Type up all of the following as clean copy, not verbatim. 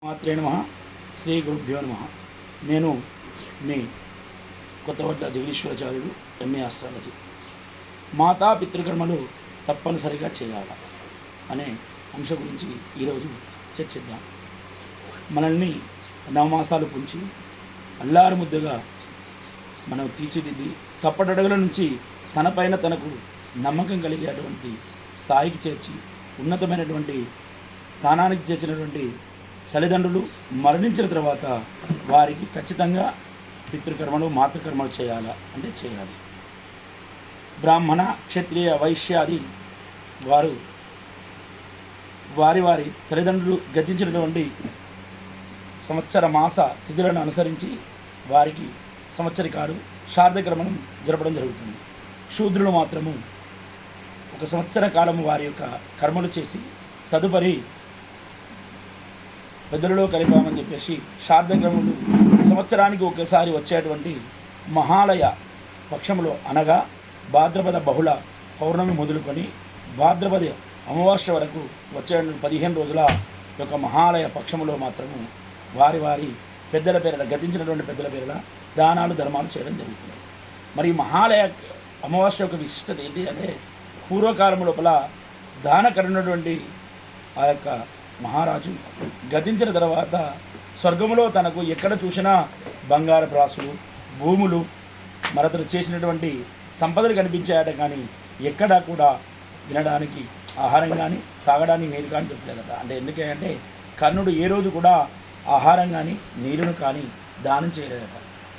మాత్రే నమః శ్రీ గురుభ్యో నమః. నేను మీ కొత్తవడ్డ జగదీశ్వరాచార్యుడు, ఎంఏ ఆస్ట్రాలజీ. మాతా పితృకర్మలు తప్పనిసరిగా చేయాలా అనే అంశం గురించి ఈరోజు చర్చిద్దాం. మనల్ని నవమాసాలు పుంచి అల్లారు ముద్దగా మనం తీర్చిదిద్ది తప్పటడుగుల నుంచి తనపైన తనకు నమ్మకం కలిగేటువంటి స్థాయికి చేర్చి ఉన్నతమైనటువంటి స్థానానికి చేర్చినటువంటి తల్లిదండ్రులు మరణించిన తర్వాత వారికి ఖచ్చితంగా పితృకర్మలు మాతృకర్మలు చేయాలా అంటే చేయాలి. బ్రాహ్మణ క్షత్రియ వైశ్యాది వారు వారి వారి తల్లిదండ్రులు గతించినటువంటి సంవత్సర మాస తిథులను అనుసరించి వారికి సంవత్సరికాలు శారదకర్మను జరపడం జరుగుతుంది. శూద్రులు మాత్రము ఒక సంవత్సర కాలము వారి యొక్క కర్మలు చేసి తదుపరి పెద్దలలో కలిపామని చెప్పేసి శారదకర్మలు సంవత్సరానికి ఒకసారి వచ్చేటువంటి మహాలయ పక్షములో అనగా భాద్రపద బహుళ పౌర్ణమి మొదలుకొని భాద్రపద అమావాస్య వరకు వచ్చే 15 రోజుల యొక్క మహాలయ పక్షములో మాత్రము వారి వారి పెద్దల పేరుల గతించినటువంటి పెద్దల పేరుల దానాలు ధర్మాలు చేయడం జరుగుతుంది. మరి మహాలయ అమావాస్య యొక్క విశిష్టత ఏంటి అంటే పూర్వకాలం లోపల దానకరున్నటువంటి ఆ యొక్క మహారాజు గతించిన తర్వాత స్వర్గములో తనకు ఎక్కడ చూసినా బంగారు బ్రాసులు భూములు మరతను చేసినటువంటి సంపదలు కనిపించాయట, కానీ ఎక్కడా కూడా తినడానికి ఆహారం కానీ తాగడానికి నీరు కానీ దొరకలేదట. అంటే ఎందుకంటే కర్ణుడు ఏ రోజు కూడా ఆహారం కానీ నీరును కానీ దానం చేయలేదట.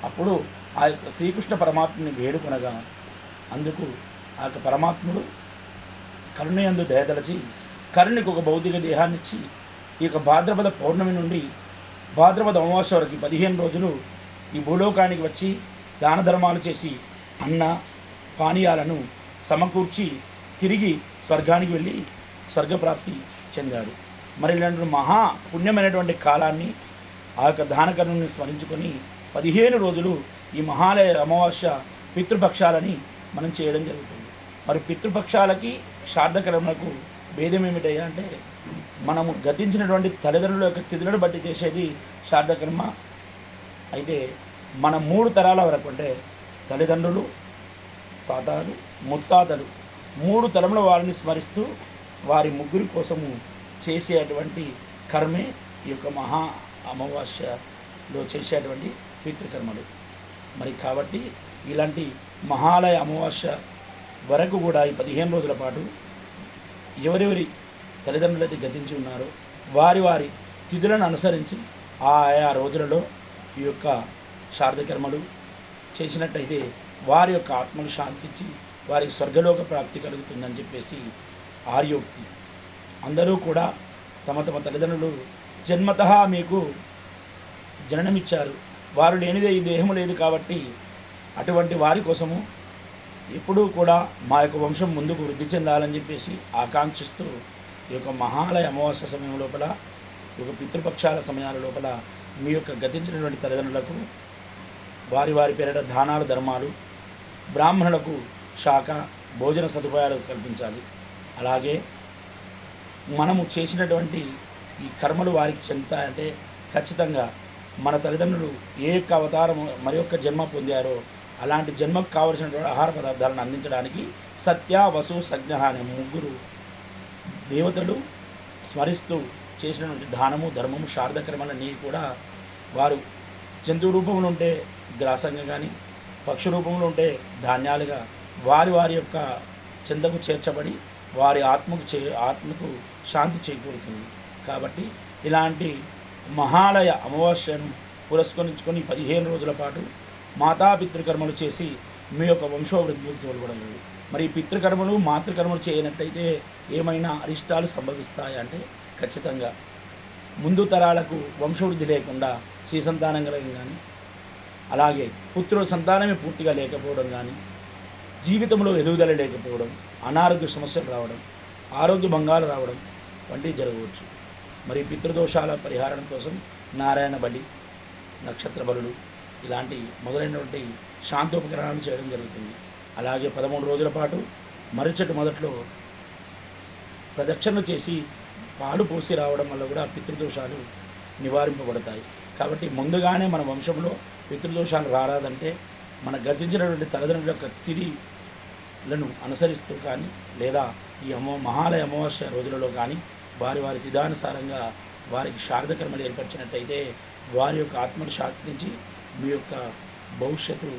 అప్పుడు ఆ యొక్క శ్రీకృష్ణ పరమాత్మని వేడుకొనగా అందుకు ఆ యొక్క పరమాత్ముడు కరుణ యందు దయదలచి కరుణికి ఒక భౌతిక దేహాన్ని ఇచ్చి ఈ యొక్క భాద్రపద పౌర్ణమి నుండి భాద్రపద అమావాస్య వరకు 15 రోజులు ఈ భూలోకానికి వచ్చి దాన ధర్మాలు చేసి అన్న పానీయాలను సమకూర్చి తిరిగి స్వర్గానికి వెళ్ళి స్వర్గప్రాప్తి చెందాడు. మరి ఇలాంటి మహా పుణ్యమైనటువంటి కాలాన్ని ఆ యొక్క దానకరుణని స్మరించుకొని 15 రోజులు ఈ మహాలయ అమావాస్య పితృపక్షాలని మనం చేయడం జరుగుతుంది. మరి పితృపక్షాలకి శారదకర్మలకు భేదం ఏమిటయ్యా అంటే మనము గతించినటువంటి తల్లిదండ్రుల యొక్క తిథులను బట్టి చేసేది శారదకర్మ. అయితే మన 3 తరాల వరకు అంటే తల్లిదండ్రులు, తాతలు, ముత్తాతలు 3 తరముల వారిని స్మరిస్తూ వారి ముగ్గురి కోసము చేసేటువంటి కర్మే ఈ యొక్క మహా అమావాస్యలో చేసేటువంటి పితృకర్మలు. మరి కాబట్టి ఇలాంటి మహాలయ అమావాస్య వరకు కూడా ఈ 15 రోజుల పాటు ఎవరెవరి తల్లిదండ్రులు అయితే గతించి ఉన్నారో వారి వారి తిథులను అనుసరించి ఆయా రోజులలో ఈ యొక్క శారదకర్మలు చేసినట్టయితే వారి యొక్క ఆత్మను శాంతించి వారికి స్వర్గలోక ప్రాప్తి కలుగుతుందని చెప్పేసి ఆర్యోక్తి. అందరూ కూడా తమ తమ తల్లిదండ్రులు జన్మతః మీకు జననమిచ్చారు, వారు లేనిదే ఈ దేహము లేదు కాబట్టి అటువంటి వారి కోసము ఎప్పుడూ కూడా మా యొక్క వంశం ముందుకు వృద్ధి చెందాలని చెప్పేసి ఆకాంక్షిస్తూ ఈ యొక్క మహాలయ అమావాస్య సమయం లోపల ఈ యొక్క పితృపక్షాల సమయాల లోపల మీ యొక్క గతించినటువంటి తల్లిదండ్రులకు వారి వారి పేరిట దానాలు ధర్మాలు, బ్రాహ్మణులకు శాఖ భోజన సదుపాయాలు కల్పించాలి. అలాగే మనము చేసినటువంటి ఈ కర్మలు వారికి చెందుతాయంటే ఖచ్చితంగా మన తల్లిదండ్రులు ఏ యొక్క అవతారం మరి యొక్క జన్మ పొందారో అలాంటి జన్మకు కావలసినటువంటి ఆహార పదార్థాలను అందించడానికి సత్య, వసు, సజ్ఞ అనే 3 దేవతలు స్మరిస్తూ చేసినటువంటి దానము ధర్మము శారదకర్మలన్నీ కూడా వారు జంతువు రూపంలో ఉంటే గ్రాసంగా కానీ పక్షి రూపంలో ఉంటే ధాన్యాలుగా వారి వారి యొక్క చెందకు చేర్చబడి వారి ఆత్మకు శాంతి చేకూరుతుంది. కాబట్టి ఇలాంటి మహాలయ అమావాస్యను పురస్కరించుకొని 15 రోజుల పాటు మాతాపితృకర్మలు చేసి మీ యొక్క వంశోవృద్ధికి తోడ్పడలేదు. మరి పితృకర్మలు మాతృకర్మలు చేయనట్టయితే ఏమైనా అరిష్టాలు సంభవిస్తాయంటే ఖచ్చితంగా ముందు తరాలకు వంశవృద్ధి లేకుండా సంతానం కలగడం కానీ, అలాగే పుత్రుల సంతానమే పూర్తిగా లేకపోవడం కానీ, జీవితంలో ఎదుగుదల లేకపోవడం, అనారోగ్య సమస్యలు రావడం, ఆరోగ్య భంగాలు రావడం వంటివి జరగవచ్చు. మరి పితృదోషాల పరిహారం కోసం నారాయణ బలి, నక్షత్ర బలులు ఇలాంటి మొదలైనటువంటి శాంతోపకరణాలు చేయడం జరుగుతుంది. అలాగే 13 రోజుల పాటు మర్రి మొదట్లో ప్రదక్షిణ చేసి పాలు పోసి రావడం వల్ల కూడా పితృదోషాలు నివారింపబడతాయి. కాబట్టి ముందుగానే మన వంశంలో పితృదోషాలు రారాదంటే మన గతించినటువంటి తల్లిదండ్రుల యొక్క తిథిలను అనుసరిస్తూ కానీ లేదా ఈ మహాలయ అమావాస్య రోజులలో కానీ వారి వారి తిథానుసారంగా వారికి శారదకర్మలు ఏర్పరిచినట్టయితే వారి యొక్క ఆత్మను శాంతించి మీ యొక్క భవిష్యత్తు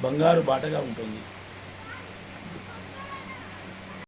బంగారు బాటగా ఉంటుంది.